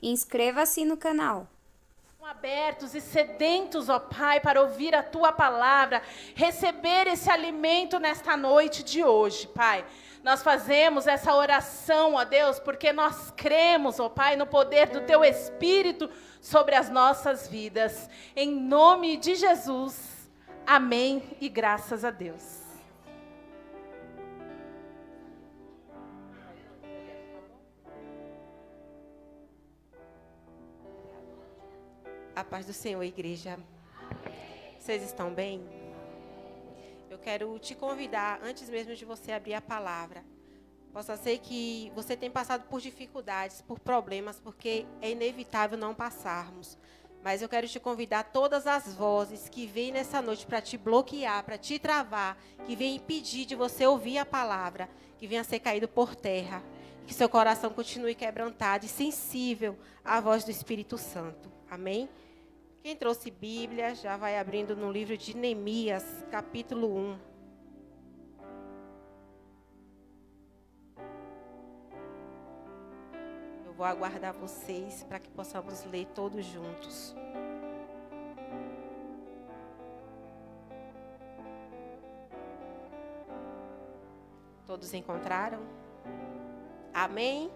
Inscreva-se no canal. Abertos e sedentos, ó Pai, para ouvir a Tua palavra, receber esse alimento nesta noite de hoje, Pai. Nós fazemos essa oração, ó Deus, porque nós cremos, ó Pai, no poder do Teu Espírito sobre as nossas vidas. Em nome de Jesus, amém e graças a Deus. A paz do Senhor, igreja. Vocês estão bem? Eu quero te convidar, antes mesmo de você abrir a palavra. Possa ser que você tenha passado por dificuldades, por problemas, porque é inevitável não passarmos. Mas eu quero te convidar todas as vozes que vêm nessa noite para te bloquear, para te travar, que vêm impedir de você ouvir a palavra, que venha ser caído por terra. Que seu coração continue quebrantado e sensível à voz do Espírito Santo. Amém? Quem trouxe Bíblia, já vai abrindo no livro de Neemias, capítulo 1. Eu vou aguardar vocês para que possamos ler todos juntos. Todos encontraram? Amém?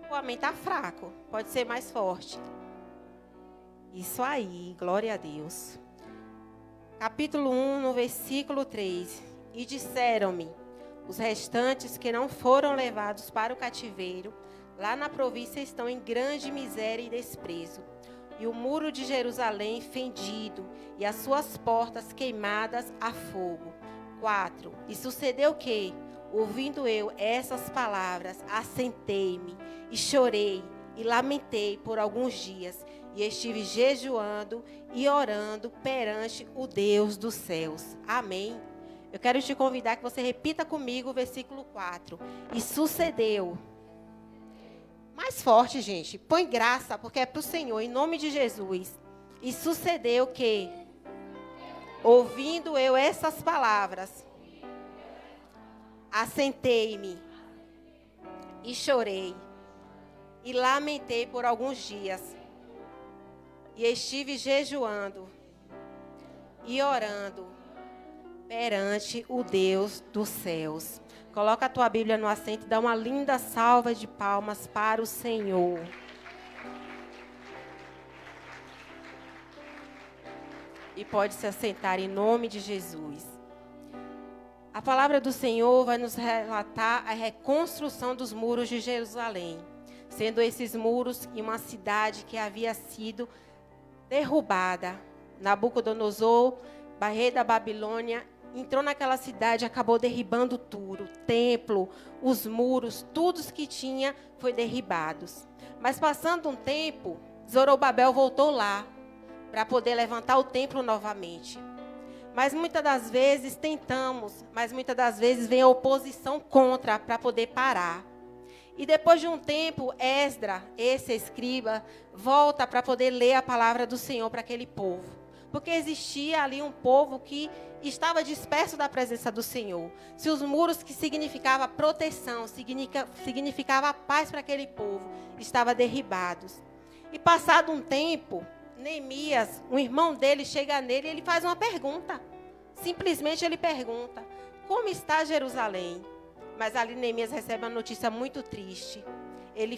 O amém está fraco, pode ser mais forte. Isso aí, glória a Deus. Capítulo 1, no versículo 3. E disseram-me, os restantes que não foram levados para o cativeiro, lá na província estão em grande miséria e desprezo. E o muro de Jerusalém fendido, e as suas portas queimadas a fogo. 4. E sucedeu que, ouvindo eu essas palavras, assentei-me e chorei e lamentei por alguns dias. E estive jejuando e orando perante o Deus dos céus. Amém. Eu quero te convidar que você repita comigo o versículo 4. E sucedeu. Mais forte, gente. Põe graça, porque é para o Senhor, em nome de Jesus. E sucedeu que, ouvindo eu essas palavras, assentei-me e chorei e lamentei por alguns dias. E estive jejuando e orando perante o Deus dos céus. Coloca a tua Bíblia no assento e dá uma linda salva de palmas para o Senhor. E pode se assentar em nome de Jesus. A palavra do Senhor vai nos relatar a reconstrução dos muros de Jerusalém. Sendo esses muros em uma cidade que havia sido derrubada. Nabucodonosor, rei da Babilônia, entrou naquela cidade e acabou derribando tudo. O templo, os muros, tudo que tinha foi derribado. Mas passando um tempo, Zorobabel voltou lá para poder levantar o templo novamente. Mas muitas das vezes tentamos, mas muitas das vezes vem a oposição contra para poder parar. E depois de um tempo, Esdra, esse escriba, volta para poder ler a palavra do Senhor para aquele povo. Porque existia ali um povo que estava disperso da presença do Senhor. Se os muros que significavam proteção, significava paz para aquele povo, estavam derribados. E passado um tempo, Neemias, um irmão dele, chega nele e ele faz uma pergunta. Simplesmente ele pergunta, como está Jerusalém? Mas ali Neemias recebe uma notícia muito triste. Ele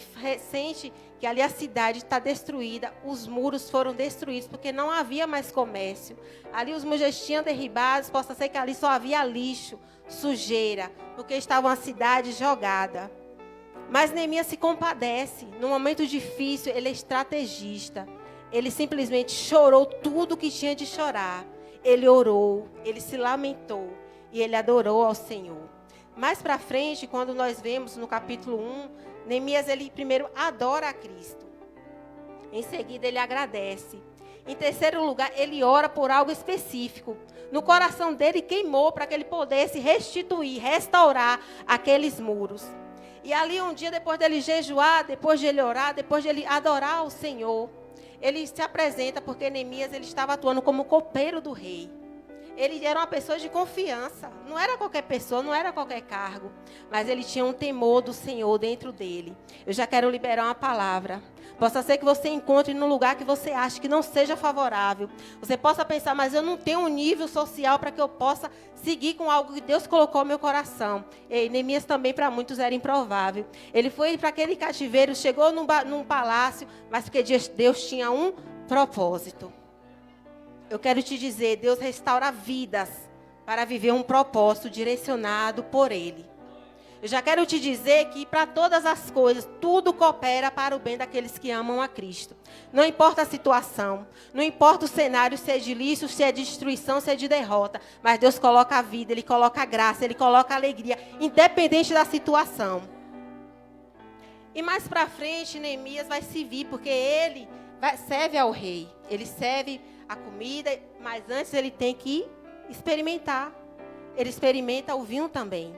sente que ali a cidade está destruída, os muros foram destruídos, porque não havia mais comércio. Ali os muros já tinham derribados, possa ser que ali só havia lixo, sujeira, porque estava uma cidade jogada. Mas Neemias se compadece. No momento difícil, ele é estrategista. Ele simplesmente chorou tudo o que tinha de chorar. Ele orou, ele se lamentou e ele adorou ao Senhor. Mais para frente, quando nós vemos no capítulo 1, Neemias, ele primeiro adora a Cristo. Em seguida, ele agradece. Em terceiro lugar, ele ora por algo específico. No coração dele queimou para que ele pudesse restituir, restaurar aqueles muros. E ali um dia, depois dele jejuar, depois de ele orar, depois de ele adorar o Senhor, ele se apresenta porque Neemias ele estava atuando como copeiro do rei. Ele era uma pessoa de confiança. Não era qualquer pessoa, não era qualquer cargo. Mas ele tinha um temor do Senhor dentro dele. Eu já quero liberar uma palavra. Possa ser que você encontre num lugar que você acha que não seja favorável. Você possa pensar, mas eu não tenho um nível social para que eu possa seguir com algo que Deus colocou no meu coração. E Neemias também para muitos era improvável. Ele foi para aquele cativeiro, chegou num palácio, mas porque Deus tinha um propósito. Eu quero te dizer, Deus restaura vidas para viver um propósito direcionado por Ele. Eu já quero te dizer que para todas as coisas, tudo coopera para o bem daqueles que amam a Cristo. Não importa a situação, não importa o cenário, se é de lício, se é de destruição, se é de derrota. Mas Deus coloca a vida, Ele coloca a graça, Ele coloca a alegria, independente da situação. E mais para frente, Neemias vai servir, porque ele serve ao rei. Ele serve a comida, mas antes ele tem que experimentar. Ele experimenta o vinho também.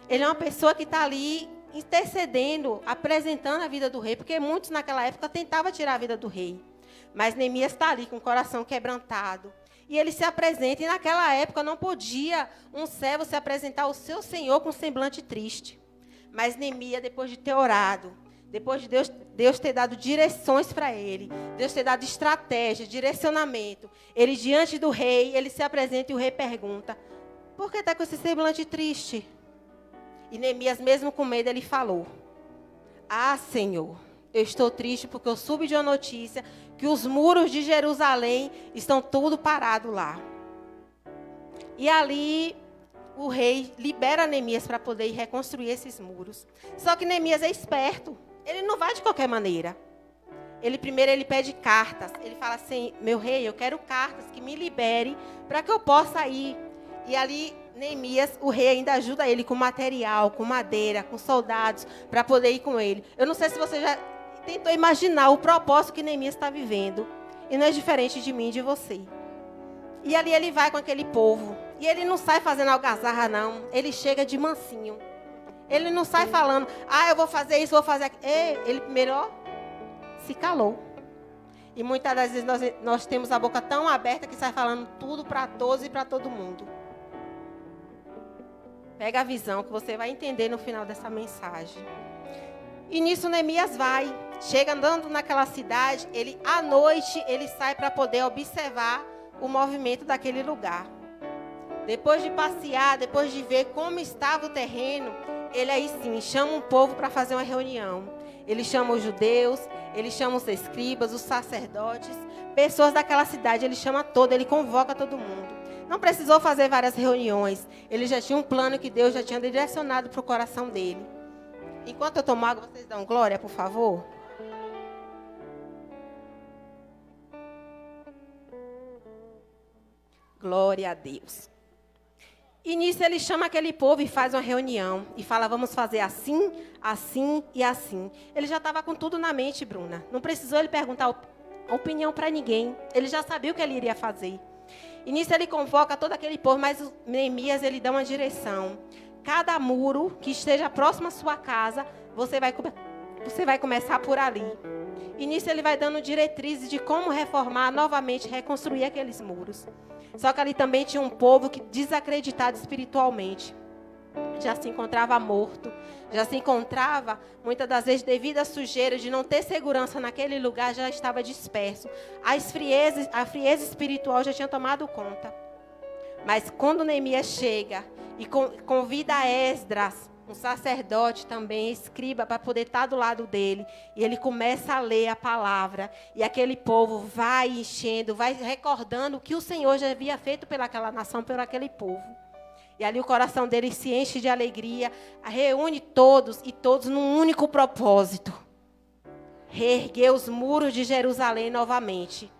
Ele é uma pessoa que está ali intercedendo, apresentando a vida do rei, porque muitos naquela época tentavam tirar a vida do rei. Mas Neemias está ali com o coração quebrantado. E ele se apresenta, e naquela época não podia um servo se apresentar ao seu senhor com um semblante triste. Mas Neemias, depois de ter orado, depois de Deus ter dado direções para ele, Deus ter dado estratégia, direcionamento, ele diante do rei, ele se apresenta e o rei pergunta, por que está com esse semblante triste? E Neemias, mesmo com medo, ele falou, Senhor, eu estou triste porque eu soube de uma notícia que os muros de Jerusalém estão tudo parado lá. E ali o rei libera Neemias para poder reconstruir esses muros. Só que Neemias é esperto. Ele não vai de qualquer maneira. Primeiro ele pede cartas. Ele fala assim, meu rei, eu quero cartas que me libere para que eu possa ir. E ali Neemias, o rei ainda ajuda ele com material, com madeira, com soldados, para poder ir com ele. Eu não sei se você já tentou imaginar o propósito que Neemias está vivendo. E não é diferente de mim e de você. E ali ele vai com aquele povo. E ele não sai fazendo algazarra, não. Ele chega de mansinho. Ele não sai falando, eu vou fazer isso, vou fazer aquilo. Ele primeiro, se calou. E muitas das vezes nós temos a boca tão aberta que sai falando tudo para todos e para todo mundo. Pega a visão que você vai entender no final dessa mensagem. E nisso Neemias vai. Chega andando naquela cidade. À noite, ele sai para poder observar o movimento daquele lugar. Depois de passear, depois de ver como estava o terreno, ele aí sim chama um povo para fazer uma reunião. Ele chama os judeus, ele chama os escribas, os sacerdotes, pessoas daquela cidade, ele chama ele convoca todo mundo. Não precisou fazer várias reuniões, ele já tinha um plano que Deus já tinha direcionado para o coração dele. Enquanto eu tomo água, vocês dão glória, por favor? Glória a Deus. E nisso ele chama aquele povo e faz uma reunião. E fala, vamos fazer assim, assim e assim. Ele já estava com tudo na mente, Bruna. Não precisou ele perguntar opinião para ninguém. Ele já sabia o que ele iria fazer. E nisso ele convoca todo aquele povo, mas Neemias, ele dá uma direção. Cada muro que esteja próximo à sua casa, você vai começar por ali. E nisso ele vai dando diretrizes de como reformar, novamente reconstruir aqueles muros. Só que ali também tinha um povo que desacreditado espiritualmente. Já se encontrava morto. Já se encontrava, muitas das vezes, devido à sujeira de não ter segurança naquele lugar, já estava disperso. A frieza espiritual já tinha tomado conta. Mas quando Neemias chega e convida Esdras, um sacerdote também, escriba, para poder estar do lado dele. E ele começa a ler a palavra. E aquele povo vai enchendo, vai recordando o que o Senhor já havia feito pelaquela nação, por aquele povo. E ali o coração dele se enche de alegria. Reúne todos, e todos num único propósito. Reerguer os muros de Jerusalém novamente.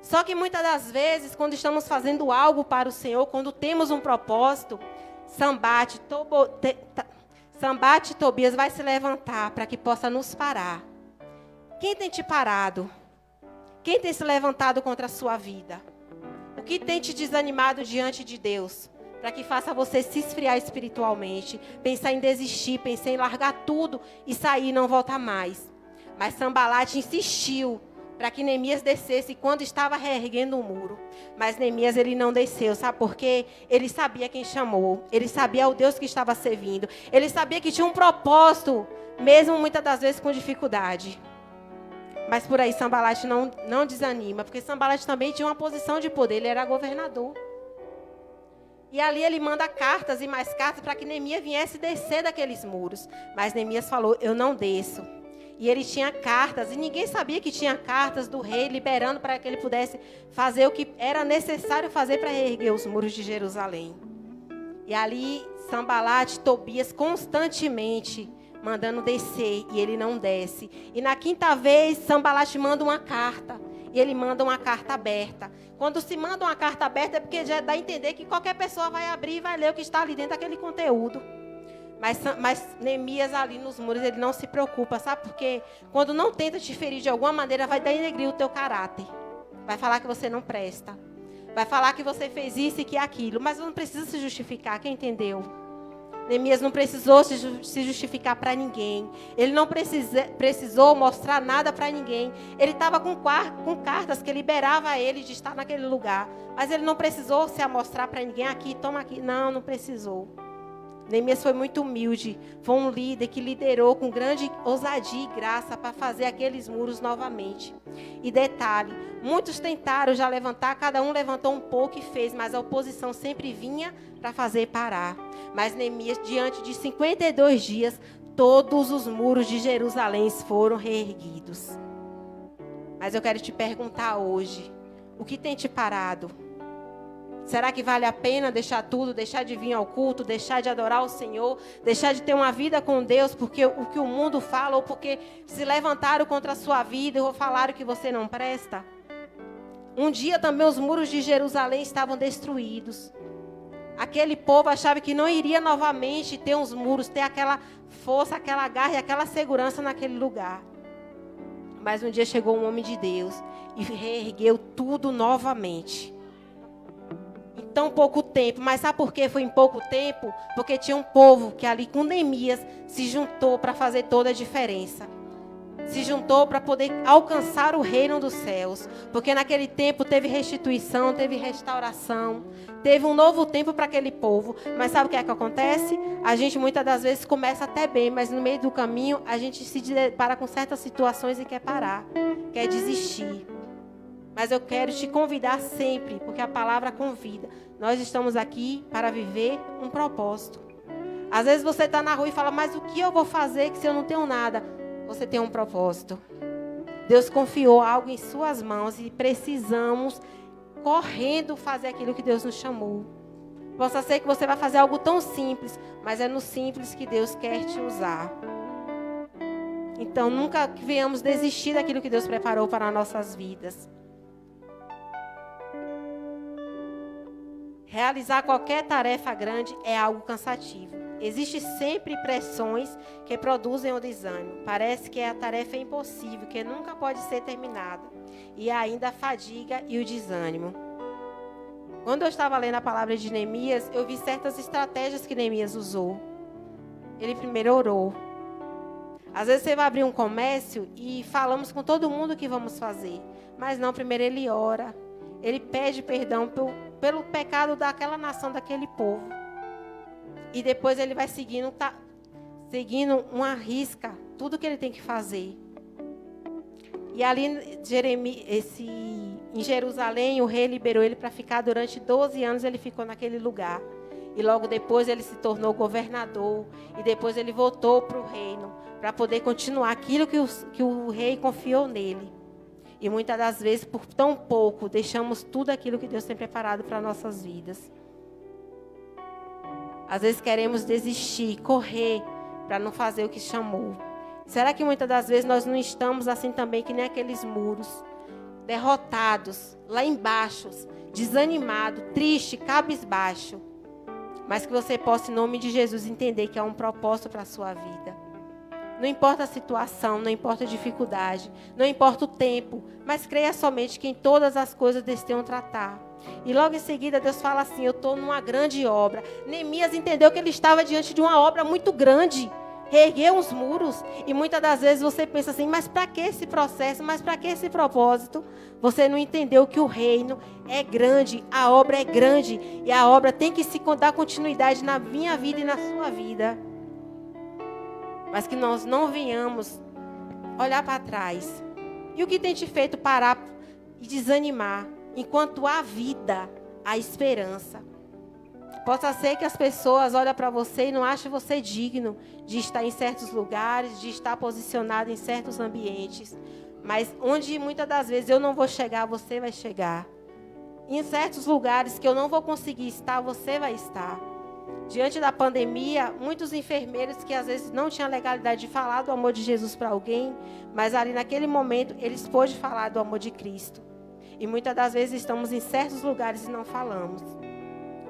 Só que muitas das vezes, quando estamos fazendo algo para o Senhor, quando temos um propósito, Sanbate e Tobias vai se levantar para que possa nos parar. Quem tem te parado? Quem tem se levantado contra a sua vida? O que tem te desanimado diante de Deus? Para que faça você se esfriar espiritualmente, pensar em desistir, pensar em largar tudo e sair e não voltar mais. Mas Sanbalate insistiu, para que Neemias descesse quando estava reerguendo o muro. Mas Neemias, ele não desceu, sabe por quê? Ele sabia quem chamou, ele sabia o Deus que estava servindo, ele sabia que tinha um propósito, mesmo muitas das vezes com dificuldade. Mas por aí Sanbalate não desanima, porque Sanbalate também tinha uma posição de poder, ele era governador. E ali ele manda cartas e mais cartas para que Neemias viesse descer daqueles muros. Mas Neemias falou, eu não desço. E ele tinha cartas, e ninguém sabia que tinha cartas do rei liberando para que ele pudesse fazer o que era necessário fazer para reerguer os muros de Jerusalém. E ali Sanbalate, Tobias constantemente mandando descer, e ele não desce. E na quinta vez, Sanbalate manda uma carta, e ele manda uma carta aberta. Quando se manda uma carta aberta é porque já dá a entender que qualquer pessoa vai abrir e vai ler o que está ali dentro daquele conteúdo. Mas Neemias ali nos muros, ele não se preocupa, sabe? Porque quando não tenta te ferir de alguma maneira, vai denegrir o teu caráter. Vai falar que você não presta. Vai falar que você fez isso e que aquilo. Mas não precisa se justificar, quem entendeu? Neemias não precisou se justificar para ninguém. Ele não precisou mostrar nada para ninguém. Ele estava com cartas que liberava ele de estar naquele lugar. Mas ele não precisou se amostrar para ninguém. Aqui, toma aqui. Não precisou. Neemias foi muito humilde, foi um líder que liderou com grande ousadia e graça para fazer aqueles muros novamente. E detalhe, muitos tentaram já levantar, cada um levantou um pouco e fez, mas a oposição sempre vinha para fazer parar. Mas Neemias, diante de 52 dias, todos os muros de Jerusalém foram reerguidos. Mas eu quero te perguntar hoje, o que tem te parado? Será que vale a pena deixar tudo, deixar de vir ao culto, deixar de adorar o Senhor, deixar de ter uma vida com Deus, porque o que o mundo fala, ou porque se levantaram contra a sua vida ou falaram que você não presta? Um dia também os muros de Jerusalém estavam destruídos. Aquele povo achava que não iria novamente ter uns muros, ter aquela força, aquela garra e aquela segurança naquele lugar. Mas um dia chegou um homem de Deus e reergueu tudo novamente. Em tão pouco tempo. Mas sabe por que foi em pouco tempo? Porque tinha um povo que ali com Neemias se juntou para fazer toda a diferença. Se juntou para poder alcançar o reino dos céus. Porque naquele tempo teve restituição, teve restauração, teve um novo tempo para aquele povo. Mas sabe o que é que acontece? A gente muitas das vezes começa até bem, mas no meio do caminho a gente se depara com certas situações e quer parar, quer desistir. Mas eu quero te convidar sempre, porque a palavra convida. Nós estamos aqui para viver um propósito. Às vezes você está na rua e fala, mas o que eu vou fazer se eu não tenho nada? Você tem um propósito. Deus confiou algo em suas mãos e precisamos, correndo, fazer aquilo que Deus nos chamou. Possa ser que você vai fazer algo tão simples, mas é no simples que Deus quer te usar. Então, nunca venhamos desistir daquilo que Deus preparou para nossas vidas. Realizar qualquer tarefa grande é algo cansativo. Existem sempre pressões que produzem o desânimo. Parece que a tarefa é impossível, que nunca pode ser terminada. E ainda a fadiga e o desânimo. Quando eu estava lendo a palavra de Neemias, eu vi certas estratégias que Neemias usou. Ele primeiro orou. Às vezes você vai abrir um comércio e falamos com todo mundo o que vamos fazer. Mas não, primeiro ele ora. Ele pede perdão pelo pecado daquela nação, daquele povo. E depois ele vai seguindo uma risca, tudo que ele tem que fazer. E ali em Jerusalém, o rei liberou ele para ficar durante 12 anos, ele ficou naquele lugar. E logo depois ele se tornou governador. E depois ele voltou para o reino, para poder continuar aquilo que o rei confiou nele. E muitas das vezes, por tão pouco, deixamos tudo aquilo que Deus tem preparado para nossas vidas. Às vezes queremos desistir, correr, para não fazer o que chamou. Será que muitas das vezes nós não estamos assim também, que nem aqueles muros, derrotados, lá embaixo, desanimado, triste, cabisbaixo? Mas que você possa, em nome de Jesus, entender que há um propósito para a sua vida. Não importa a situação, não importa a dificuldade, não importa o tempo, mas creia somente que em todas as coisas Deus tem um tratar. E logo em seguida Deus fala assim, eu estou numa grande obra. Neemias entendeu que ele estava diante de uma obra muito grande. reerguer os muros. E muitas das vezes você pensa assim, mas para que esse processo? Mas para que esse propósito? Você não entendeu que o reino é grande, a obra é grande. E a obra tem que se dar continuidade na minha vida e na sua vida. Mas que nós não venhamos olhar para trás. E o que tem te feito parar e desanimar? Enquanto há vida, há esperança. Possa ser que as pessoas olhem para você e não achem você digno de estar em certos lugares, de estar posicionado em certos ambientes. Mas onde muitas das vezes eu não vou chegar, você vai chegar. Em certos lugares que eu não vou conseguir estar, você vai estar. Diante da pandemia, muitos enfermeiros que às vezes não tinham legalidade de falar do amor de Jesus para alguém, mas ali naquele momento eles pôde falar do amor de Cristo. E muitas das vezes estamos em certos lugares e não falamos.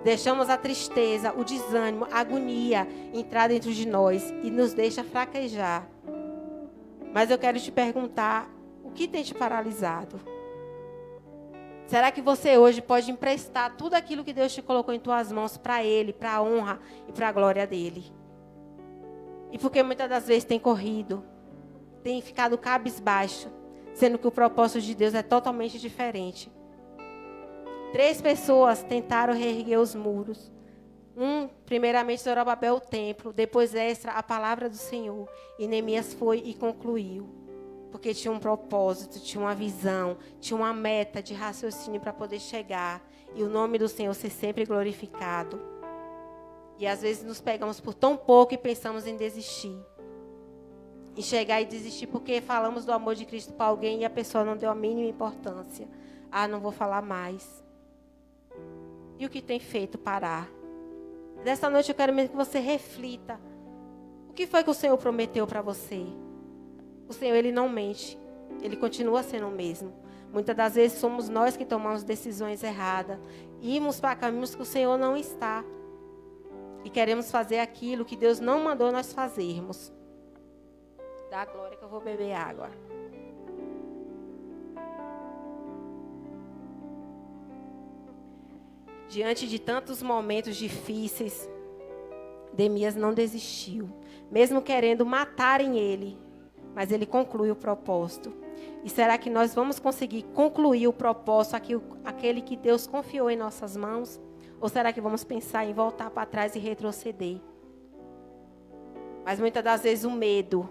Deixamos a tristeza, o desânimo, a agonia entrar dentro de nós e nos deixa fraquejar. Mas eu quero te perguntar, o que tem te paralisado? Será que você hoje pode emprestar tudo aquilo que Deus te colocou em tuas mãos para Ele, para a honra e para a glória dEle? E porque muitas das vezes tem corrido, tem ficado cabisbaixo, sendo que o propósito de Deus é totalmente diferente. 3 pessoas tentaram reerguer os muros. Primeiramente, Zorobabel, o templo. Depois, Esdras, a palavra do Senhor. E Neemias foi e concluiu. Porque tinha um propósito, tinha uma visão, tinha uma meta de raciocínio para poder chegar. E o nome do Senhor ser sempre glorificado. E às vezes nos pegamos por tão pouco e pensamos em desistir. Em chegar e desistir porque falamos do amor de Cristo para alguém e a pessoa não deu a mínima importância. Ah, não vou falar mais. E o que tem feito parar? Dessa noite eu quero mesmo que você reflita. O que foi que o Senhor prometeu para você? O Senhor, Ele não mente. Ele continua sendo o mesmo. Muitas das vezes somos nós que tomamos decisões erradas. Irmos para caminhos que o Senhor não está. E queremos fazer aquilo que Deus não mandou nós fazermos. Dá glória que eu vou beber água. Diante de tantos momentos difíceis, Neemias não desistiu. Mesmo querendo matarem ele, mas ele conclui o propósito. E será que nós vamos conseguir concluir o propósito, aquele que Deus confiou em nossas mãos? Ou será que vamos pensar em voltar para trás e retroceder? Mas muitas das vezes o medo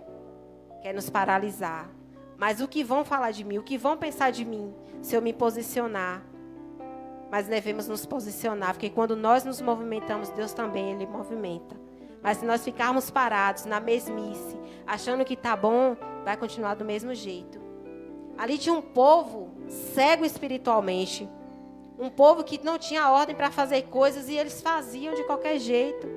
quer nos paralisar. Mas o que vão falar de mim? O que vão pensar de mim se eu me posicionar? Mas devemos nos posicionar, porque quando nós nos movimentamos, Deus também, Ele movimenta. Mas se nós ficarmos parados na mesmice, achando que está bom, vai continuar do mesmo jeito. Ali tinha um povo cego espiritualmente. Um povo que não tinha ordem para fazer coisas e eles faziam de qualquer jeito.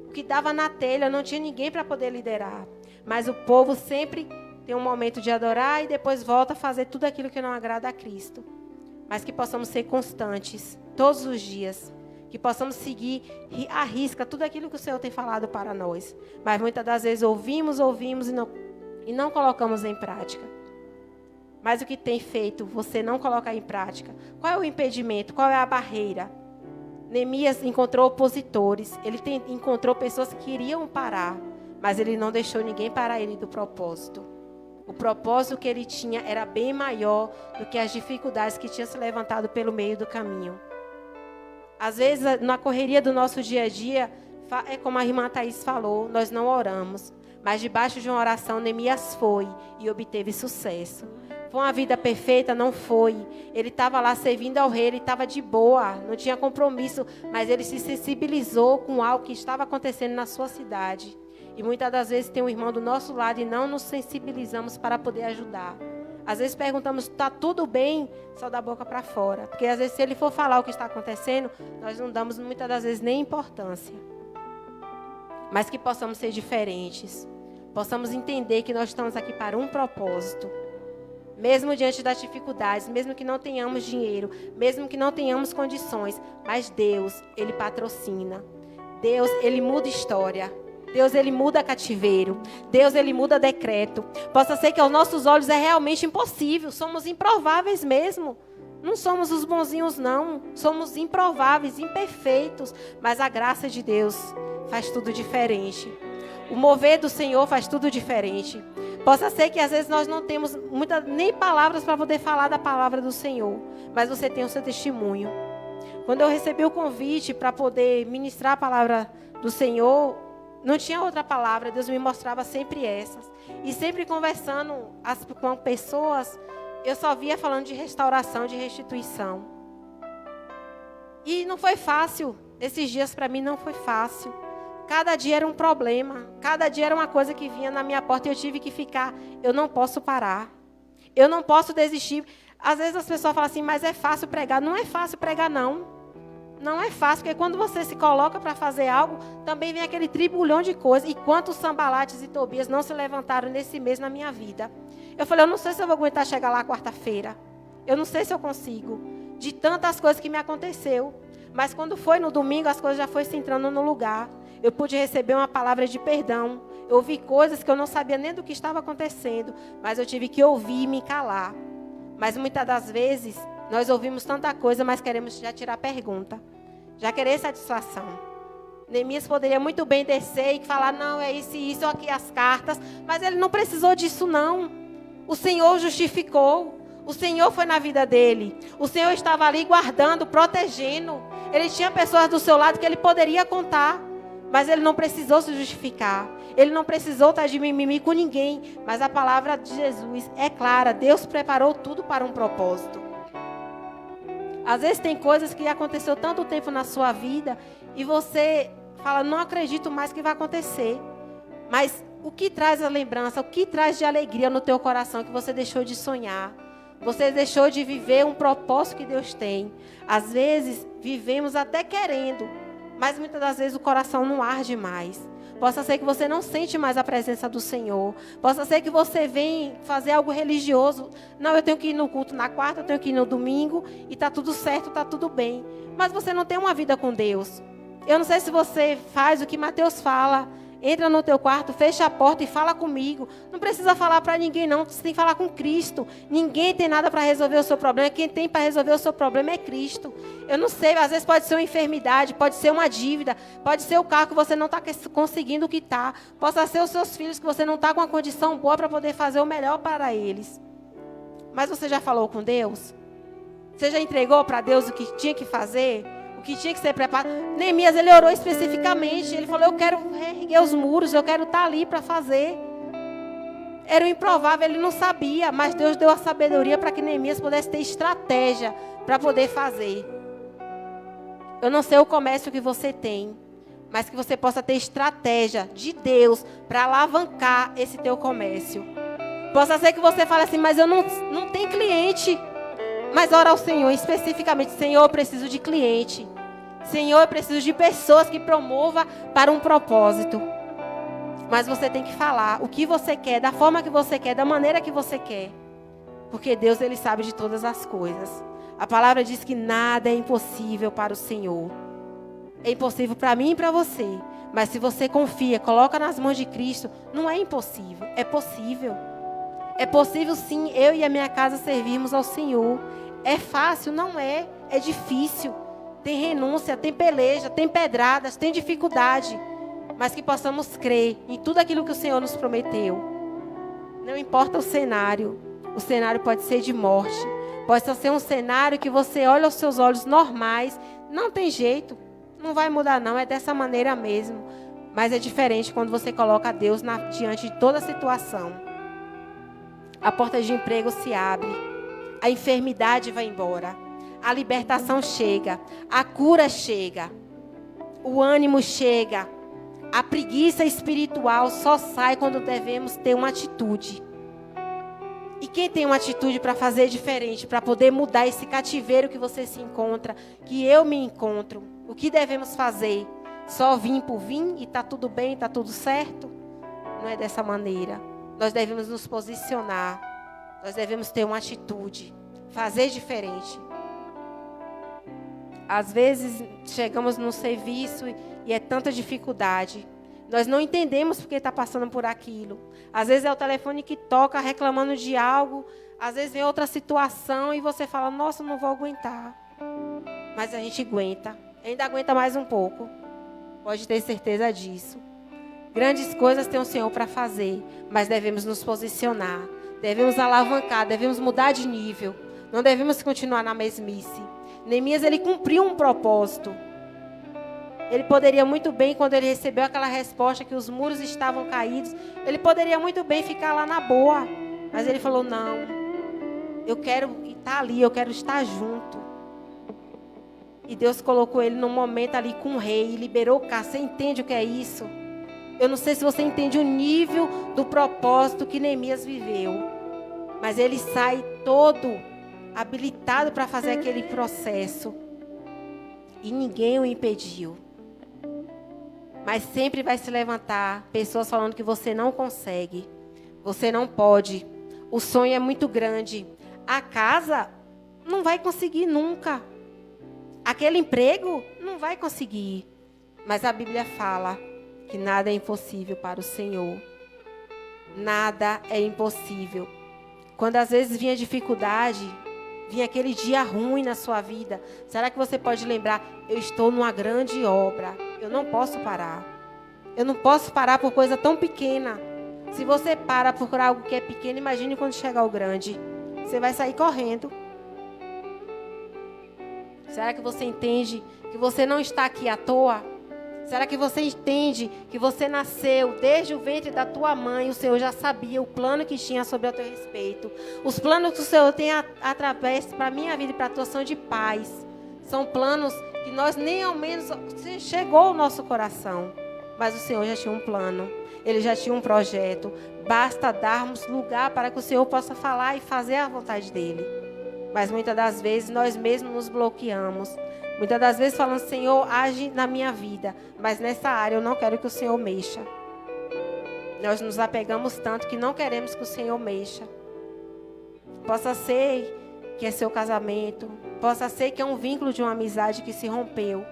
O que dava na telha, não tinha ninguém para poder liderar. Mas o povo sempre tem um momento de adorar e depois volta a fazer tudo aquilo que não agrada a Cristo. Mas que possamos ser constantes todos os dias. Que possamos seguir à risca tudo aquilo que o Senhor tem falado para nós. Mas muitas das vezes ouvimos e não colocamos em prática. Mas o que tem feito você não colocar em prática? Qual é o impedimento? Qual é a barreira? Neemias encontrou opositores. Ele encontrou pessoas que queriam parar. Mas ele não deixou ninguém parar ele do propósito. O propósito que ele tinha era bem maior do que as dificuldades que tinham se levantado pelo meio do caminho. Às vezes, na correria do nosso dia a dia, é como a irmã Thaís falou, nós não oramos. Mas debaixo de uma oração, Neemias foi e obteve sucesso. Foi uma vida perfeita? Não foi. Ele estava lá servindo ao rei, ele estava de boa, não tinha compromisso, mas ele se sensibilizou com algo que estava acontecendo na sua cidade. E muitas das vezes tem um irmão do nosso lado e não nos sensibilizamos para poder ajudar. Às vezes perguntamos, está tudo bem? Só da boca para fora. Porque às vezes se ele for falar o que está acontecendo, nós não damos muitas das vezes nem importância. Mas que possamos ser diferentes. Possamos entender que nós estamos aqui para um propósito. Mesmo diante das dificuldades, mesmo que não tenhamos dinheiro, mesmo que não tenhamos condições, mas Deus, Ele patrocina. Deus, Ele muda história. Deus, Ele muda cativeiro. Deus, Ele muda decreto. Possa ser que aos nossos olhos é realmente impossível. Somos improváveis mesmo. Não somos os bonzinhos, não. Somos improváveis, imperfeitos. Mas a graça de Deus faz tudo diferente. O mover do Senhor faz tudo diferente. Possa ser que às vezes nós não temos nem palavras para poder falar da palavra do Senhor, mas você tem o seu testemunho. Quando eu recebi o convite para poder ministrar a palavra do Senhor, não tinha outra palavra, Deus me mostrava sempre essas. E sempre conversando com pessoas, eu só via falando de restauração, de restituição. E não foi fácil, esses dias para mim não foi fácil. Cada dia era um problema, cada dia era uma coisa que vinha na minha porta e eu tive que ficar. Eu não posso parar, eu não posso desistir. Às vezes as pessoas falam assim, mas é fácil pregar. Não é fácil pregar, não. Não é fácil, porque quando você se coloca para fazer algo, também vem aquele tribulhão de coisas. E quantos Sambalates e Tobias não se levantaram nesse mês na minha vida? Eu falei, eu não sei se eu vou aguentar chegar lá quarta-feira. Eu não sei se eu consigo. De tantas coisas que me aconteceu. Mas quando foi no domingo, as coisas já foram se entrando no lugar. Eu pude receber uma palavra de perdão. Eu ouvi coisas que eu não sabia nem do que estava acontecendo. Mas eu tive que ouvir e me calar. Mas muitas das vezes, nós ouvimos tanta coisa, mas queremos já tirar pergunta. Já querer satisfação. Neemias poderia muito bem descer e falar, não, é isso e isso, aqui as cartas. Mas ele não precisou disso, não. O Senhor justificou. O Senhor foi na vida dele. O Senhor estava ali guardando, protegendo. Ele tinha pessoas do seu lado que ele poderia contar. Mas ele não precisou se justificar. Ele não precisou estar de mimimi com ninguém. Mas a palavra de Jesus é clara. Deus preparou tudo para um propósito. Às vezes tem coisas que aconteceu tanto tempo na sua vida. E você fala, não acredito mais que vai acontecer. Mas o que traz a lembrança? O que traz de alegria no teu coração que você deixou de sonhar? Você deixou de viver um propósito que Deus tem. Às vezes vivemos até querendo. Mas muitas das vezes o coração não arde mais. Possa ser que você não sente mais a presença do Senhor. Possa ser que você vem fazer algo religioso. Não, eu tenho que ir no culto na quarta, eu tenho que ir no domingo. E está tudo certo, está tudo bem. Mas você não tem uma vida com Deus. Eu não sei se você faz o que Mateus fala. Entra no teu quarto, fecha a porta e fala comigo. Não precisa falar para ninguém, não. Você tem que falar com Cristo. Ninguém tem nada para resolver o seu problema. Quem tem para resolver o seu problema é Cristo. Eu não sei, às vezes pode ser uma enfermidade, pode ser uma dívida, pode ser o carro que você não está conseguindo quitar. Pode ser os seus filhos que você não está com uma condição boa para poder fazer o melhor para eles. Mas você já falou com Deus? Você já entregou para Deus o que tinha que fazer? Que tinha que ser preparado. Neemias, ele orou especificamente. Ele falou, eu quero reerguer os muros, eu quero estar ali para fazer. Era o improvável, ele não sabia. Mas Deus deu a sabedoria para que Neemias pudesse ter estratégia para poder fazer. Eu não sei o comércio que você tem, mas que você possa ter estratégia de Deus para alavancar esse teu comércio. Possa ser que você fale assim, mas eu não tenho cliente. Mas ora ao Senhor especificamente, Senhor, eu preciso de cliente. Senhor, eu preciso de pessoas que promovam para um propósito. Mas você tem que falar o que você quer, da forma que você quer, da maneira que você quer. Porque Deus, Ele sabe de todas as coisas. A palavra diz que nada é impossível para o Senhor. É impossível para mim e para você. Mas se você confia, coloca nas mãos de Cristo, não é impossível, é possível. É possível sim, eu e a minha casa servirmos ao Senhor. É fácil? Não é. É difícil. Tem renúncia, tem peleja, tem pedradas, tem dificuldade. Mas que possamos crer em tudo aquilo que o Senhor nos prometeu. Não importa o cenário. O cenário pode ser de morte. Pode ser um cenário que você olha aos seus olhos normais. Não tem jeito. Não vai mudar não. É dessa maneira mesmo. Mas é diferente quando você coloca Deus diante de toda a situação. A porta de emprego se abre. A enfermidade vai embora. A libertação chega. A cura chega. O ânimo chega. A preguiça espiritual só sai quando devemos ter uma atitude. E quem tem uma atitude para fazer diferente, para poder mudar esse cativeiro que você se encontra, que eu me encontro, o que devemos fazer? Só vir por vir e está tudo bem, está tudo certo? Não é dessa maneira. Nós devemos nos posicionar. Nós devemos ter uma atitude. Fazer diferente. Às vezes chegamos no serviço e é tanta dificuldade. Nós não entendemos porque está passando por aquilo. Às vezes é o telefone que toca reclamando de algo. Às vezes vem outra situação e você fala, nossa, não vou aguentar. Mas a gente aguenta. Ainda aguenta mais um pouco. Pode ter certeza disso. Grandes coisas tem o Senhor para fazer, mas devemos nos posicionar, devemos alavancar, devemos mudar de nível. Não devemos continuar na mesmice. Neemias, ele cumpriu um propósito. Ele poderia muito bem, quando ele recebeu aquela resposta que os muros estavam caídos, ele poderia muito bem ficar lá na boa. Mas ele falou, não, eu quero estar ali, eu quero estar junto. E Deus colocou ele num momento ali com o rei e liberou o carro. Você entende o que é isso? Eu não sei se você entende o nível do propósito que Neemias viveu. Mas ele sai todo habilitado para fazer aquele processo. E ninguém o impediu. Mas sempre vai se levantar pessoas falando que você não consegue. Você não pode. O sonho é muito grande. A casa não vai conseguir nunca. Aquele emprego não vai conseguir. Mas a Bíblia fala que nada é impossível para o Senhor. Nada é impossível. Quando às vezes vinha dificuldade, vinha aquele dia ruim na sua vida, será que você pode lembrar, eu estou numa grande obra, eu não posso parar. Eu não posso parar por coisa tão pequena. Se você para por algo que é pequeno, imagine quando chegar o grande. Você vai sair correndo. Será que você entende que você não está aqui à toa? Será que você entende que você nasceu desde o ventre da tua mãe? O Senhor já sabia o plano que tinha sobre o teu respeito. Os planos que o Senhor tem através para a minha vida e para a tua ação de paz. São planos que nós nem ao menos chegou ao nosso coração. Mas o Senhor já tinha um plano. Ele já tinha um projeto. Basta darmos lugar para que o Senhor possa falar e fazer a vontade dEle. Mas muitas das vezes nós mesmos nos bloqueamos. Muitas das vezes falando, Senhor, age na minha vida. Mas nessa área eu não quero que o Senhor mexa. Nós nos apegamos tanto que não queremos que o Senhor mexa. Possa ser que é seu casamento. Possa ser que é um vínculo de uma amizade que se rompeu.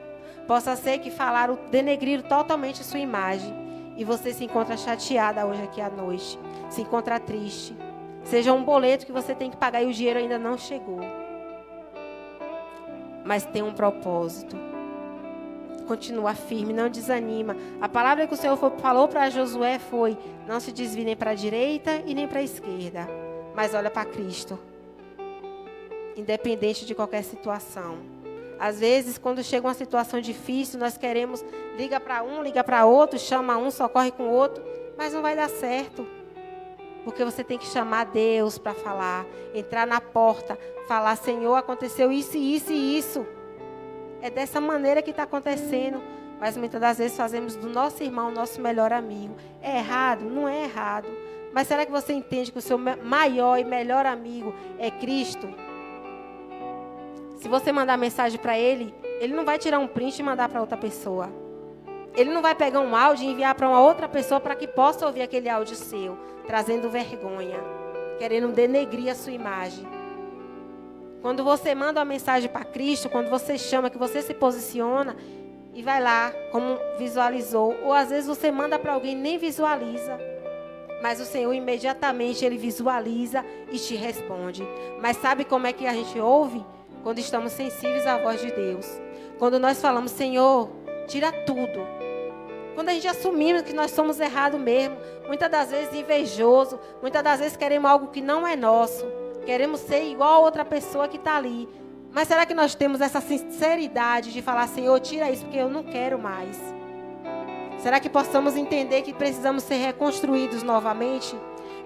Possa ser que falaram, denegriram totalmente sua imagem. E você se encontra chateada hoje aqui à noite. Se encontra triste. Seja um boleto que você tem que pagar e o dinheiro ainda não chegou. Mas tem um propósito. Continua firme, não desanima. A palavra que o Senhor falou para Josué foi, não se desvie nem para a direita e nem para a esquerda. Mas olha para Cristo. Independente de qualquer situação. Às vezes, quando chega uma situação difícil, nós queremos, liga para um, liga para outro, chama um, socorre com o outro, mas não vai dar certo. Porque você tem que chamar Deus para falar, entrar na porta, falar, Senhor, aconteceu isso, isso e isso. É dessa maneira que está acontecendo. Mas muitas das vezes fazemos do nosso irmão o nosso melhor amigo. É errado? Não é errado. Mas será que você entende que o seu maior e melhor amigo é Cristo? Se você mandar mensagem para ele, ele não vai tirar um print e mandar para outra pessoa. Ele não vai pegar um áudio e enviar para uma outra pessoa para que possa ouvir aquele áudio seu, trazendo vergonha, querendo denegrir a sua imagem. Quando você manda uma mensagem para Cristo, quando você chama, que você se posiciona e vai lá, como visualizou, ou às vezes você manda para alguém e nem visualiza. Mas o Senhor imediatamente ele visualiza e te responde. Mas sabe como é que a gente ouve? Quando estamos sensíveis à voz de Deus. Quando nós falamos, Senhor, tira tudo. Quando a gente assumimos que nós somos errados mesmo. Muitas das vezes invejoso. Muitas das vezes queremos algo que não é nosso. Queremos ser igual a outra pessoa que está ali. Mas será que nós temos essa sinceridade de falar, Senhor, tira isso porque eu não quero mais? Será que possamos entender que precisamos ser reconstruídos novamente?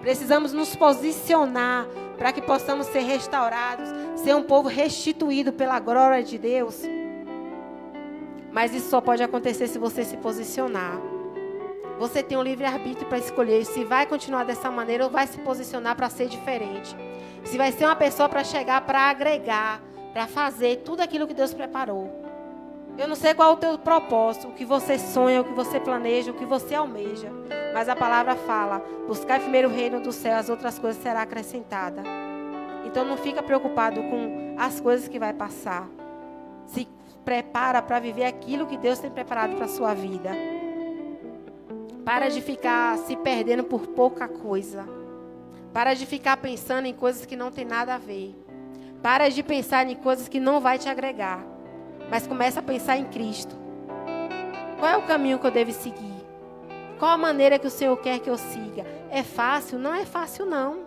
Precisamos nos posicionar para que possamos ser restaurados, ser um povo restituído pela glória de Deus. Mas isso só pode acontecer se você se posicionar. Você tem um livre-arbítrio para escolher se vai continuar dessa maneira ou vai se posicionar para ser diferente. Se vai ser uma pessoa para chegar, para agregar, para fazer tudo aquilo que Deus preparou. Eu não sei qual é o teu propósito, o que você sonha, o que você planeja, o que você almeja. Mas a palavra fala, buscar primeiro o reino do céu, as outras coisas serão acrescentadas. Então não fica preocupado com as coisas que vai passar. Se prepara para viver aquilo que Deus tem preparado para a sua vida. Para de ficar se perdendo por pouca coisa. Para de ficar pensando em coisas que não tem nada a ver. Para de pensar em coisas que não vai te agregar. Mas começa a pensar em Cristo. Qual é o caminho que eu devo seguir? Qual a maneira que o Senhor quer que eu siga? É fácil? Não é fácil, não.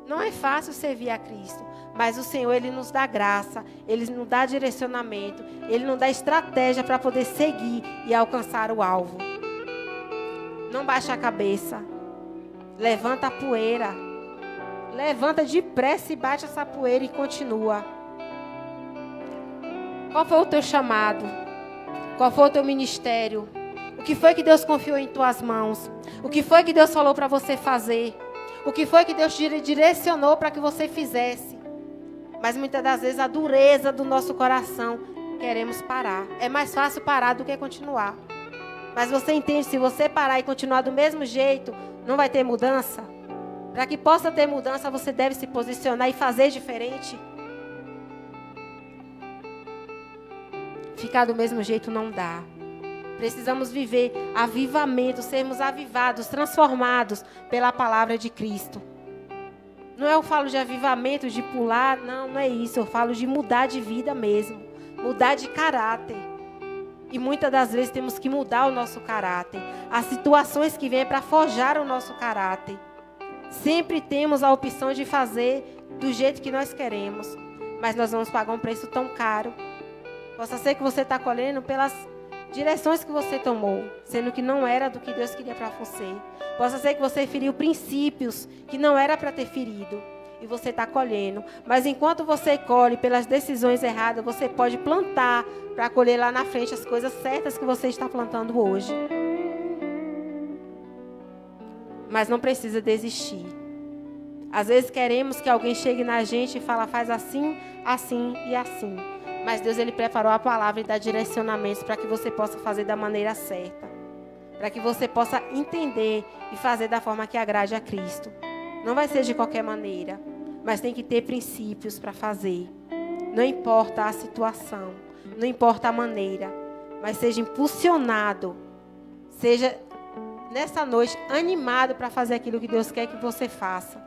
Não é fácil servir a Cristo. Mas o Senhor, Ele nos dá graça, Ele nos dá direcionamento, Ele nos dá estratégia para poder seguir e alcançar o alvo. Não baixa a cabeça. Levanta a poeira. Levanta depressa e bate essa poeira e continua. Qual foi o teu chamado? Qual foi o teu ministério? O que foi que Deus confiou em tuas mãos? O que foi que Deus falou para você fazer? O que foi que Deus direcionou para que você fizesse? Mas muitas das vezes a dureza do nosso coração, queremos parar. É mais fácil parar do que continuar. Mas você entende, se você parar e continuar do mesmo jeito, não vai ter mudança? Para que possa ter mudança, você deve se posicionar e fazer diferente. Ficar do mesmo jeito não dá. Precisamos viver avivamento, sermos avivados, transformados pela palavra de Cristo. Não eu falo de avivamento, de pular, não é isso. Eu falo de mudar de vida mesmo, mudar de caráter. E muitas das vezes temos que mudar o nosso caráter. As situações que vêm para forjar o nosso caráter. Sempre temos a opção de fazer do jeito que nós queremos, mas nós vamos pagar um preço tão caro. Possa ser que você está colhendo pelas direções que você tomou, sendo que não era do que Deus queria para você. Possa ser que você feriu princípios que não era para ter ferido, e você está colhendo. Mas enquanto você colhe pelas decisões erradas, você pode plantar para colher lá na frente as coisas certas que você está plantando hoje. Mas não precisa desistir. Às vezes queremos que alguém chegue na gente e fale, faz assim, assim e assim. Mas Deus, Ele preparou a palavra e dá direcionamentos para que você possa fazer da maneira certa. Para que você possa entender e fazer da forma que agrade a Cristo. Não vai ser de qualquer maneira, mas tem que ter princípios para fazer. Não importa a situação, não importa a maneira, mas seja impulsionado, seja nessa noite animado para fazer aquilo que Deus quer que você faça.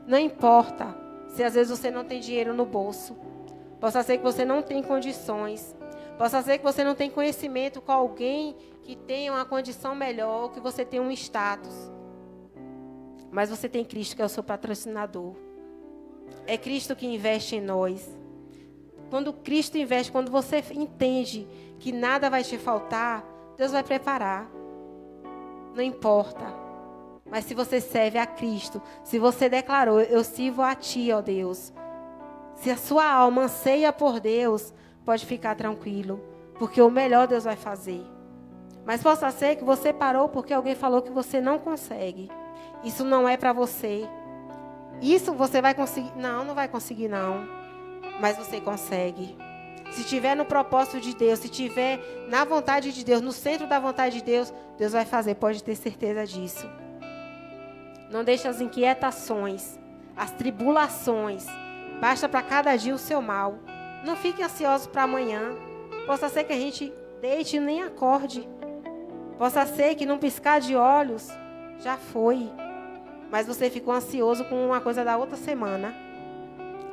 Não importa se às vezes você não tem dinheiro no bolso. Possa ser que você não tenha condições. Possa ser que você não tenha conhecimento com alguém que tenha uma condição melhor, ou que você tenha um status. Mas você tem Cristo, que é o seu patrocinador. É Cristo que investe em nós. Quando Cristo investe, quando você entende que nada vai te faltar, Deus vai preparar. Não importa. Mas se você serve a Cristo, se você declarou, eu sirvo a Ti, ó Deus. Se a sua alma anseia por Deus, pode ficar tranquilo, porque o melhor Deus vai fazer. Mas possa ser que você parou porque alguém falou que você não consegue. Isso não é para você. Isso você vai conseguir? Não, não vai conseguir não. Mas você consegue. Se estiver no propósito de Deus, se estiver na vontade de Deus, no centro da vontade de Deus, Deus vai fazer, pode ter certeza disso. Não deixe as inquietações, as tribulações. Basta para cada dia o seu mal. Não fique ansioso para amanhã. Possa ser que a gente deite e nem acorde. Possa ser que num piscar de olhos, já foi. Mas você ficou ansioso com uma coisa da outra semana.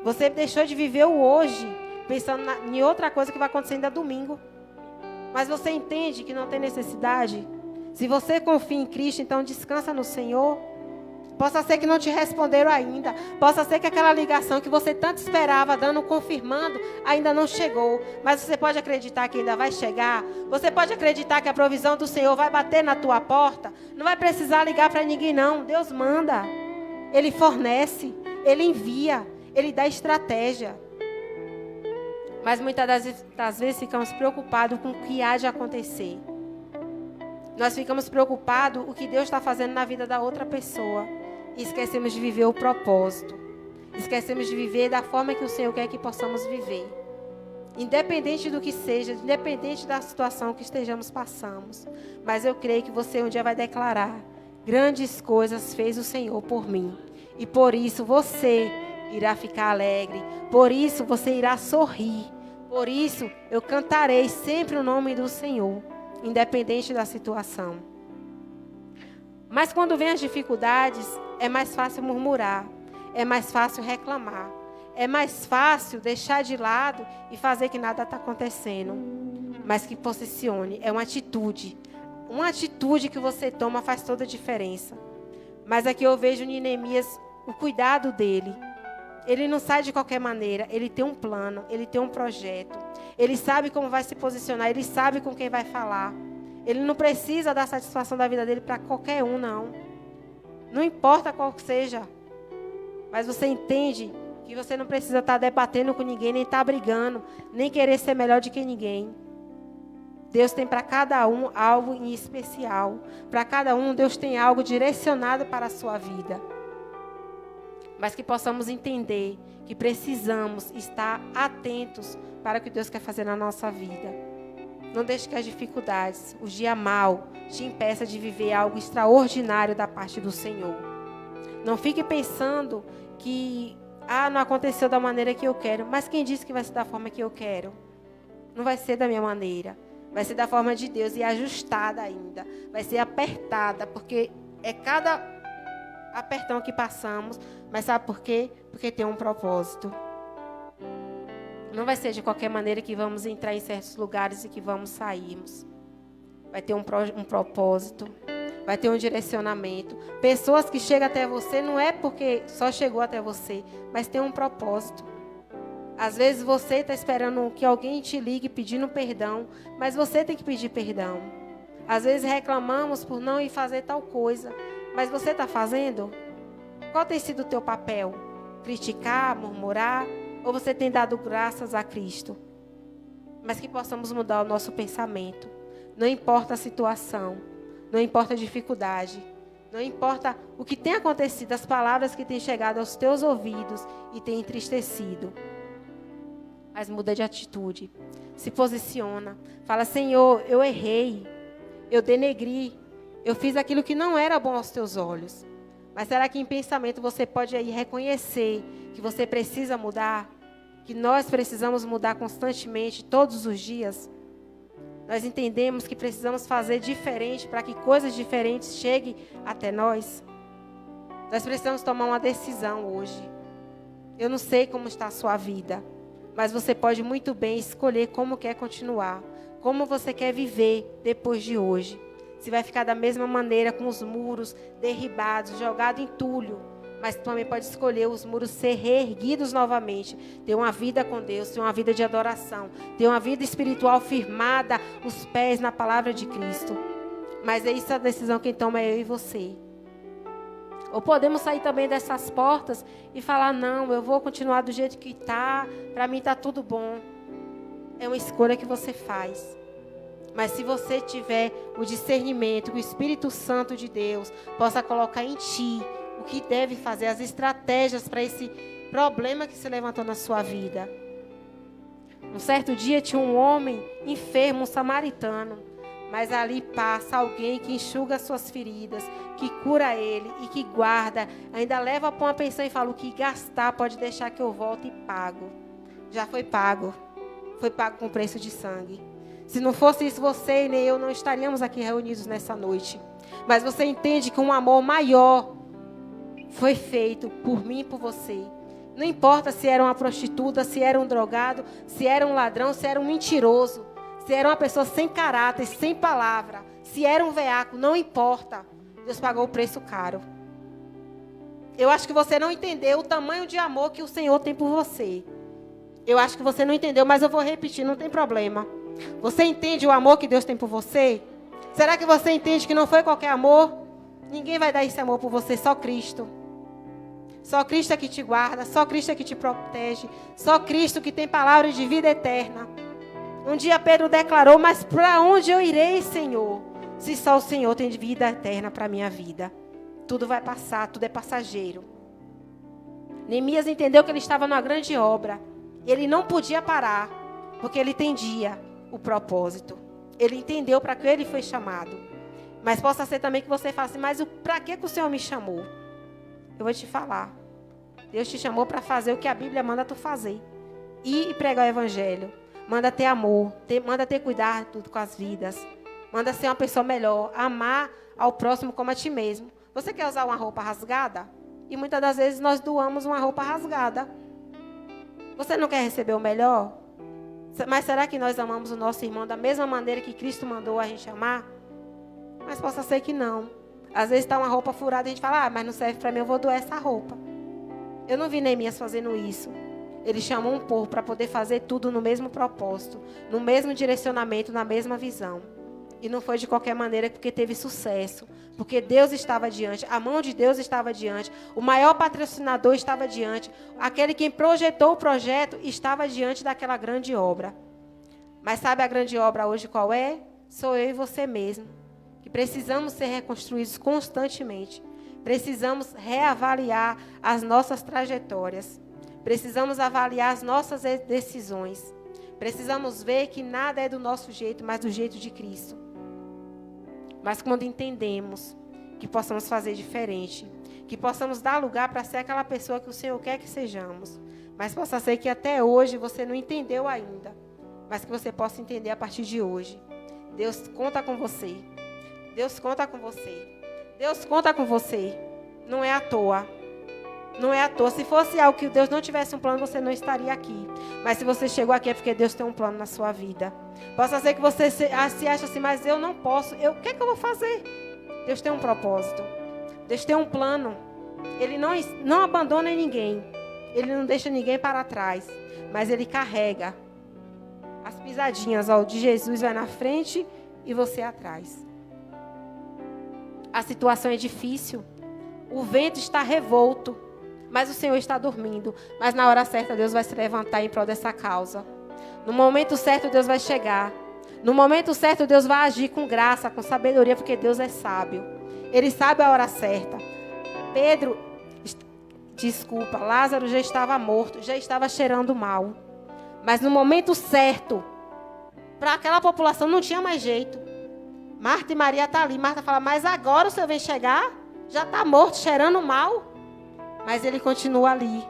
Você deixou de viver o hoje, pensando em outra coisa que vai acontecer ainda domingo. Mas você entende que não tem necessidade? Se você confia em Cristo, então descansa no Senhor. Possa ser que não te responderam ainda. Possa ser que aquela ligação que você tanto esperava, dando, confirmando, ainda não chegou. Mas você pode acreditar que ainda vai chegar. Você pode acreditar que a provisão do Senhor vai bater na tua porta. Não vai precisar ligar para ninguém, não. Deus manda. Ele fornece. Ele envia. Ele dá estratégia. Mas muitas das vezes ficamos preocupados com o que há de acontecer. Nós ficamos preocupados com o que Deus está fazendo na vida da outra pessoa. E esquecemos de viver o propósito. Esquecemos de viver da forma que o Senhor quer que possamos viver. Independente do que seja, independente da situação que estejamos passando. Mas eu creio que você um dia vai declarar: grandes coisas fez o Senhor por mim. E por isso você irá ficar alegre. Por isso você irá sorrir. Por isso eu cantarei sempre o nome do Senhor, independente da situação. Mas quando vem as dificuldades, é mais fácil murmurar, é mais fácil reclamar, é mais fácil deixar de lado e fazer que nada está acontecendo. Mas que posicione, é uma atitude. uma atitude que você toma faz toda a diferença. Mas aqui eu vejo em Neemias o cuidado dele. Ele não sai de qualquer maneira, ele tem um plano, ele tem um projeto. Ele sabe como vai se posicionar, ele sabe com quem vai falar. Ele não precisa dar satisfação da vida dele para qualquer um, não. Não importa qual seja. Mas você entende que você não precisa estar debatendo com ninguém, nem estar brigando, nem querer ser melhor do que ninguém. Deus tem para cada um algo em especial. Para cada um, Deus tem algo direcionado para a sua vida. Mas que possamos entender que precisamos estar atentos para o que Deus quer fazer na nossa vida. Não deixe que as dificuldades, o dia mau, te impeça de viver algo extraordinário da parte do Senhor. Não fique pensando que não aconteceu da maneira que eu quero. Mas quem disse que vai ser da forma que eu quero? Não vai ser da minha maneira. Vai ser da forma de Deus e ajustada ainda. Vai ser apertada, porque é cada apertão que passamos. Mas sabe por quê? Porque tem um propósito. Não vai ser de qualquer maneira que vamos entrar em certos lugares e que vamos sairmos. Vai ter um propósito. Vai ter um direcionamento. Pessoas que chegam até você não é porque só chegou até você, mas tem um propósito. Às vezes você está esperando que alguém te ligue pedindo perdão, mas você tem que pedir perdão. Às vezes reclamamos por não ir fazer tal coisa, mas você está fazendo? Qual tem sido o teu papel? Criticar, murmurar? Ou você tem dado graças a Cristo? Mas que possamos mudar o nosso pensamento. Não importa a situação, não importa a dificuldade, não importa o que tem acontecido, as palavras que têm chegado aos teus ouvidos e têm entristecido. Mas muda de atitude, se posiciona, fala: Senhor, eu errei, eu denegri, eu fiz aquilo que não era bom aos teus olhos. Mas será que em pensamento você pode aí reconhecer que você precisa mudar? Que nós precisamos mudar constantemente, todos os dias? Nós entendemos que precisamos fazer diferente para que coisas diferentes cheguem até nós. Nós precisamos tomar uma decisão hoje. Eu não sei como está a sua vida, mas você pode muito bem escolher como quer continuar, como você quer viver depois de hoje. Se vai ficar da mesma maneira, com os muros derribados, jogados em entulho, mas também pode escolher os muros ser reerguidos novamente, ter uma vida com Deus, ter uma vida de adoração, ter uma vida espiritual firmada, os pés na palavra de Cristo. Mas é isso a decisão quem toma é eu e você. Ou podemos sair também dessas portas e falar: não, eu vou continuar do jeito que está, para mim está tudo bom. É uma escolha que você faz. Mas se você tiver o discernimento, que o Espírito Santo de Deus possa colocar em ti o que deve fazer, as estratégias para esse problema que se levantou na sua vida. Um certo dia tinha um homem enfermo, um samaritano. Mas ali passa alguém que enxuga as suas feridas, que cura ele e que guarda. Ainda leva para uma pensão e fala: o que gastar pode deixar que eu volte e pago. Já foi pago. Foi pago com preço de sangue. Se não fosse isso, você e nem eu não estaríamos aqui reunidos nessa noite. Mas você entende que um amor maior foi feito por mim e por você. Não importa se era uma prostituta, se era um drogado, se era um ladrão, se era um mentiroso, se era uma pessoa sem caráter, sem palavra, se era um veaco, não importa. Deus pagou o preço caro. Eu acho que você não entendeu o tamanho de amor que o Senhor tem por você. Eu acho que você não entendeu, mas eu vou repetir, não tem problema. Você entende o amor que Deus tem por você? Será que você entende que não foi qualquer amor? Ninguém vai dar esse amor por você, só Cristo. Só Cristo é que te guarda, só Cristo é que te protege, só Cristo que tem palavra de vida eterna. Um dia Pedro declarou: mas para onde eu irei, Senhor? Se só o Senhor tem vida eterna para a minha vida. Tudo vai passar, tudo é passageiro. Neemias entendeu que ele estava numa grande obra. Ele não podia parar, porque ele entendia o propósito. Ele entendeu para que ele foi chamado. Mas possa ser também que você fale assim: mas para que o Senhor me chamou? Eu vou te falar. Deus te chamou para fazer o que a Bíblia manda tu fazer. Ir e pregar o Evangelho. Manda ter amor. Manda ter cuidado com as vidas. Manda ser uma pessoa melhor. Amar ao próximo como a ti mesmo. Você quer usar uma roupa rasgada? E muitas das vezes nós doamos uma roupa rasgada. Você não quer receber o melhor? Mas será que nós amamos o nosso irmão da mesma maneira que Cristo mandou a gente amar? Mas possa ser que não. Às vezes está uma roupa furada e a gente fala, mas não serve para mim, eu vou doar essa roupa. Eu não vi Neemias fazendo isso. Ele chamou um povo para poder fazer tudo no mesmo propósito, no mesmo direcionamento, na mesma visão. E não foi de qualquer maneira porque teve sucesso. Porque Deus estava diante, a mão de Deus estava diante, o maior patrocinador estava diante, aquele quem projetou o projeto estava diante daquela grande obra. Mas sabe a grande obra hoje qual é? Sou eu e você mesmo. Que precisamos ser reconstruídos constantemente. Precisamos reavaliar as nossas trajetórias. Precisamos avaliar as nossas decisões. Precisamos ver que nada é do nosso jeito, mas do jeito de Cristo. Mas quando entendemos que possamos fazer diferente, que possamos dar lugar para ser aquela pessoa que o Senhor quer que sejamos, mas possa ser que até hoje você não entendeu ainda, mas que você possa entender a partir de hoje. Deus conta com você. Deus conta com você. Deus conta com você. Não é à toa. Não é à toa. Se fosse algo que Deus não tivesse um plano, você não estaria aqui. Mas se você chegou aqui é porque Deus tem um plano na sua vida. Possa ser que você se ache assim, mas eu não posso. O que é que eu vou fazer? Deus tem um propósito. Deus tem um plano. Ele não abandona ninguém. Ele não deixa ninguém para trás. Mas Ele carrega as pisadinhas de Jesus, vai na frente e você atrás. A situação é difícil. O vento está revolto. Mas o Senhor está dormindo. Mas na hora certa Deus vai se levantar em prol dessa causa. No momento certo Deus vai chegar. No momento certo Deus vai agir com graça, com sabedoria, porque Deus é sábio. Ele sabe a hora certa. Lázaro já estava morto, já estava cheirando mal. Mas no momento certo, para aquela população não tinha mais jeito. Marta e Maria estão ali. Marta fala, mas agora o Senhor vem chegar? Já está morto, cheirando mal. Mas Ele continua ali.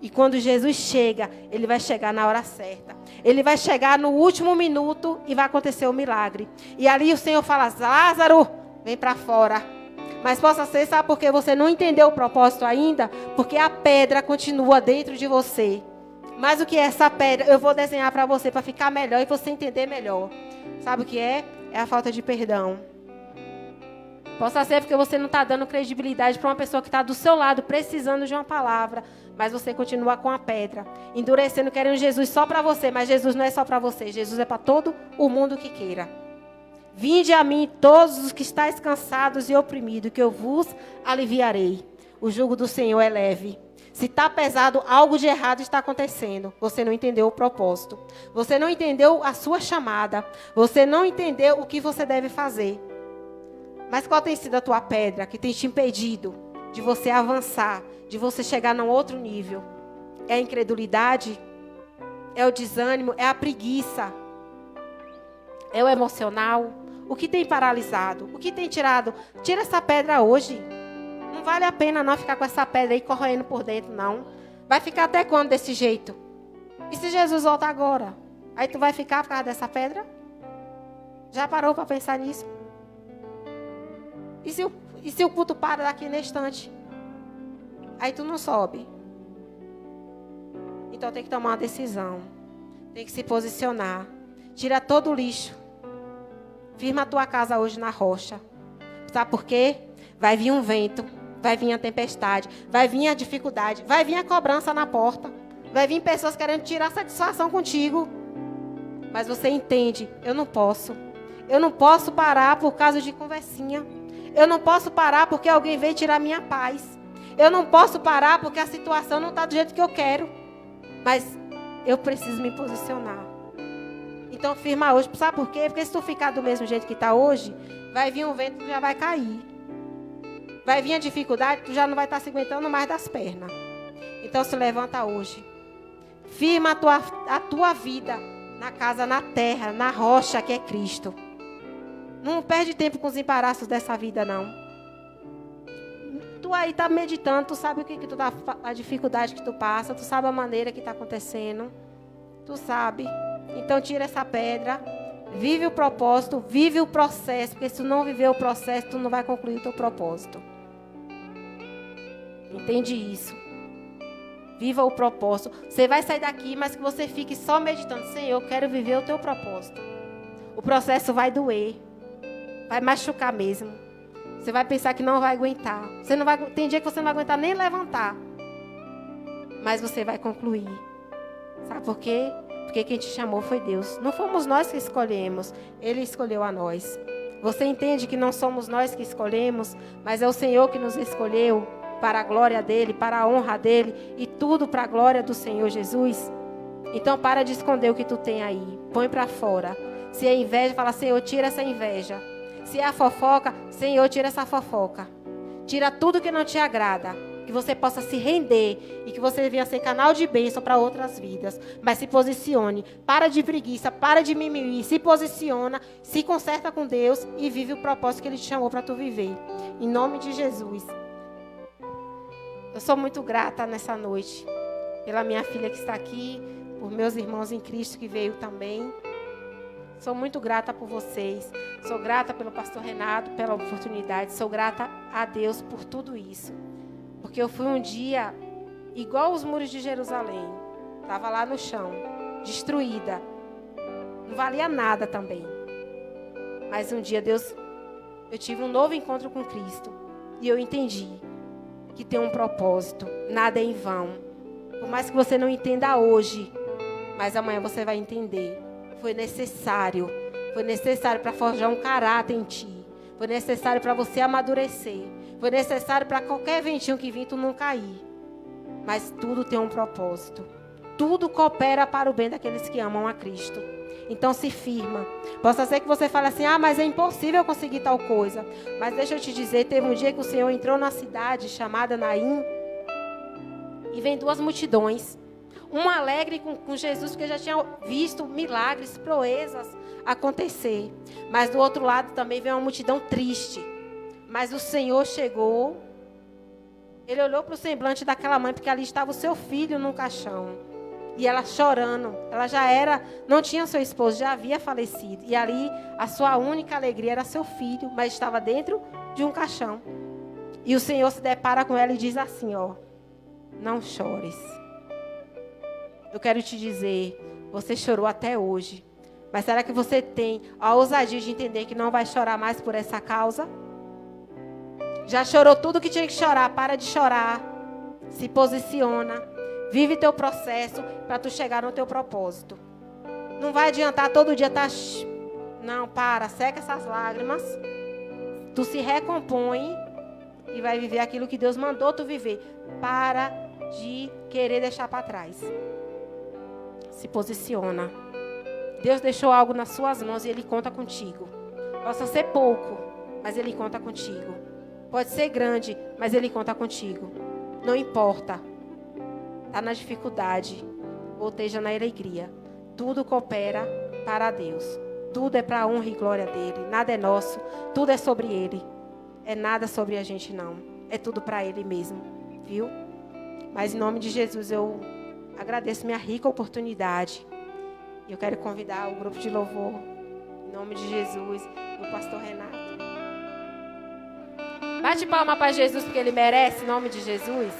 E quando Jesus chega, Ele vai chegar na hora certa. Ele vai chegar no último minuto e vai acontecer o milagre. E ali o Senhor fala, Lázaro, vem para fora. Mas possa ser, sabe por que você não entendeu o propósito ainda? Porque a pedra continua dentro de você. Mas o que é essa pedra? Eu vou desenhar para você, para ficar melhor e você entender melhor. Sabe o que é? É a falta de perdão. Possa ser porque você não está dando credibilidade para uma pessoa que está do seu lado, precisando de uma palavra. Mas você continua com a pedra, endurecendo, querendo Jesus só para você. Mas Jesus não é só para você, Jesus é para todo o mundo que queira. Vinde a mim todos os que estáis cansados e oprimidos, que eu vos aliviarei. O jugo do Senhor é leve. Se está pesado, algo de errado está acontecendo. Você não entendeu o propósito. Você não entendeu a sua chamada. Você não entendeu o que você deve fazer. Mas qual tem sido a tua pedra que tem te impedido de você avançar, de você chegar num outro nível? É a incredulidade? É o desânimo? É a preguiça? É o emocional? O que tem paralisado? O que tem tirado? Tira essa pedra hoje. Não vale a pena não ficar com essa pedra aí corroendo por dentro, não. Vai ficar até quando desse jeito? E se Jesus volta agora? Aí tu vai ficar por causa dessa pedra? Já parou para pensar nisso? E se o culto para daqui na instante? Aí tu não sobe. Então tem que tomar uma decisão. Tem que se posicionar. Tira todo o lixo. Firma a tua casa hoje na rocha. Sabe por quê? Vai vir um vento. Vai vir a tempestade. Vai vir a dificuldade. Vai vir a cobrança na porta. Vai vir pessoas querendo tirar satisfação contigo. Mas você entende. Eu não posso. Eu não posso parar por causa de conversinha. Eu não posso parar porque alguém veio tirar minha paz. Eu não posso parar porque a situação não está do jeito que eu quero. Mas eu preciso me posicionar. Então firma hoje. Sabe por quê? Porque se tu ficar do mesmo jeito que está hoje, vai vir um vento e tu já vai cair. Vai vir a dificuldade, tu já não vai estar se aguentando mais das pernas. Então se levanta hoje. Firma a tua vida na casa, na terra, na rocha que é Cristo. Não perde tempo com os embaraços dessa vida, não. Tu aí está meditando, tu sabe o que tu tá, a dificuldade que tu passa, tu sabe a maneira que está acontecendo. Tu sabe. Então tira essa pedra, vive o propósito, vive o processo, porque se tu não viver o processo, tu não vai concluir o teu propósito. Entende isso? Viva o propósito. Você vai sair daqui, mas que você fique só meditando. Senhor, eu quero viver o teu propósito. O processo vai doer. Vai machucar mesmo. Você vai pensar que não vai aguentar. Tem dia que você não vai aguentar nem levantar. Mas você vai concluir. Sabe por quê? Porque quem te chamou foi Deus. Não fomos nós que escolhemos. Ele escolheu a nós. Você entende que não somos nós que escolhemos, mas é o Senhor que nos escolheu para a glória dEle, para a honra dEle e tudo para a glória do Senhor Jesus? Então para de esconder o que tu tem aí. Põe para fora. Se é inveja, fala, Senhor, tira essa inveja. Se é a fofoca, Senhor, tira essa fofoca. Tira tudo que não te agrada. Que você possa se render e que você venha ser canal de bênção para outras vidas. Mas se posicione. Para de preguiça, para de mimimi. Se posiciona, se conserta com Deus e vive o propósito que Ele te chamou para tu viver. Em nome de Jesus. Eu sou muito grata nessa noite pela minha filha que está aqui, por meus irmãos em Cristo que veio também. Sou muito grata por vocês. Sou grata pelo pastor Renato, pela oportunidade. Sou grata a Deus por tudo isso. Porque eu fui um dia igual os muros de Jerusalém. Estava lá no chão, destruída. Não valia nada também. Mas um dia eu tive um novo encontro com Cristo. E eu entendi que tem um propósito. Nada é em vão. Por mais que você não entenda hoje, mas amanhã você vai entender. Foi necessário para forjar um caráter em ti. Foi necessário para você amadurecer. Foi necessário para qualquer ventinho que vir, tu não cair. Mas tudo tem um propósito. Tudo coopera para o bem daqueles que amam a Cristo. Então se firma. Possa ser que você fale assim, mas é impossível conseguir tal coisa. Mas deixa eu te dizer, teve um dia que o Senhor entrou na cidade chamada Naim. E vem duas multidões. Uma alegre com Jesus, porque já tinha visto milagres, proezas acontecer. Mas do outro lado também vem uma multidão triste. Mas o Senhor chegou, Ele olhou para o semblante daquela mãe, porque ali estava o seu filho num caixão. E ela chorando, ela não tinha seu esposo, já havia falecido. E ali a sua única alegria era seu filho, mas estava dentro de um caixão. E o Senhor se depara com ela e diz assim, não chores. Eu quero te dizer, você chorou até hoje. Mas será que você tem a ousadia de entender que não vai chorar mais por essa causa? Já chorou tudo que tinha que chorar, para de chorar. Se posiciona. Vive teu processo para tu chegar no teu propósito. Não vai adiantar todo dia estar... Não, seca essas lágrimas. Tu se recompõe e vai viver aquilo que Deus mandou tu viver. Para de querer deixar para trás. Se posiciona. Deus deixou algo nas suas mãos e Ele conta contigo. Possa ser pouco, mas Ele conta contigo. Pode ser grande, mas Ele conta contigo. Não importa. Está na dificuldade ou esteja na alegria. Tudo coopera para Deus. Tudo é para a honra e glória dEle. Nada é nosso. Tudo é sobre Ele. É nada sobre a gente, não. É tudo para Ele mesmo. Viu? Mas em nome de Jesus eu agradeço minha rica oportunidade. E eu quero convidar o grupo de louvor. Em nome de Jesus. E o pastor Renato. Bate palma para Jesus, porque Ele merece, em nome de Jesus.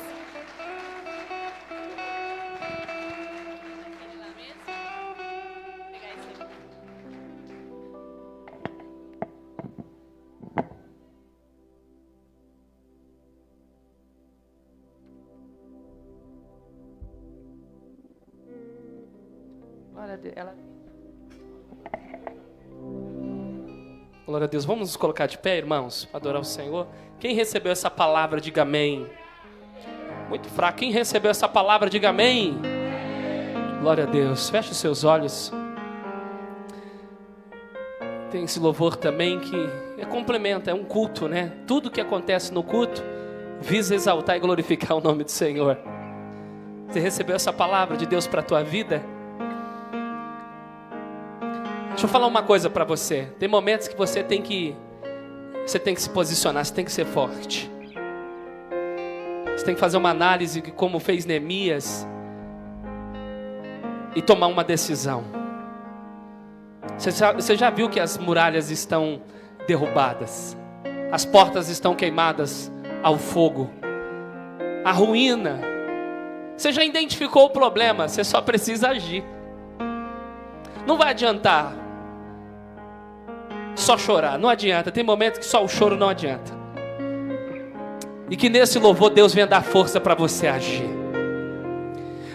Glória a Deus. Vamos nos colocar de pé, irmãos, para adorar o Senhor. Quem recebeu essa palavra, diga amém. Muito fraco. Quem recebeu essa palavra, diga amém. Glória a Deus. Feche os seus olhos. Tem esse louvor também que complementa, é um culto, né? Tudo que acontece no culto visa exaltar e glorificar o nome do Senhor. Você recebeu essa palavra de Deus para a tua vida? Deixa eu falar uma coisa para você. Tem momentos que você tem que se posicionar, você tem que ser forte. Você tem que fazer uma análise como fez Neemias e tomar uma decisão. Você já viu que as muralhas estão derrubadas, as portas estão queimadas ao fogo, a ruína. Você já identificou o problema, você só precisa agir. Não vai adiantar só chorar. Não adianta. Tem momentos que só o choro não adianta. E que nesse louvor Deus venha dar força para você agir.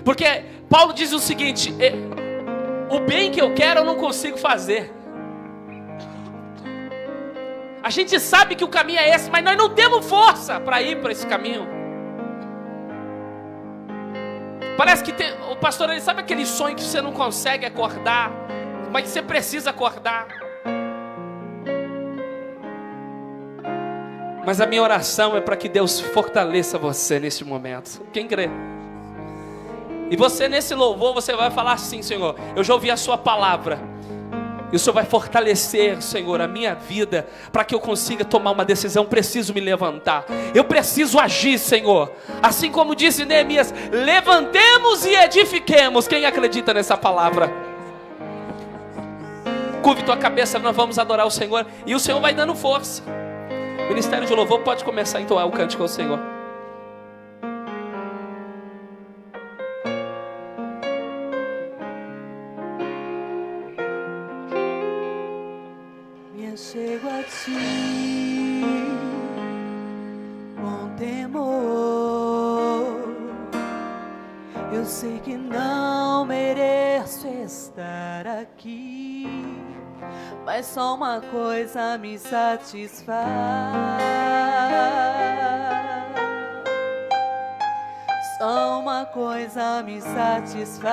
Porque Paulo diz o seguinte: o bem que eu quero eu não consigo fazer. A gente sabe que o caminho é esse, mas nós não temos força para ir para esse caminho. Parece que o pastor, ele sabe aquele sonho que você não consegue acordar, mas você precisa acordar. Mas a minha oração é para que Deus fortaleça você nesse momento. Quem crê? E você nesse louvor, você vai falar assim: Senhor, eu já ouvi a sua palavra. E o Senhor vai fortalecer, Senhor, a minha vida, para que eu consiga tomar uma decisão. Preciso me levantar, eu preciso agir, Senhor. Assim como disse Neemias: levantemos e edifiquemos. Quem acredita nessa palavra? Curve tua cabeça, nós vamos adorar o Senhor. E o Senhor vai dando força. O ministério de louvor pode começar a entoar o cântico ao Senhor. Chego a ti com temor. Eu sei que não mereço estar aqui, mas só uma coisa me satisfaz. Só uma coisa me satisfaz.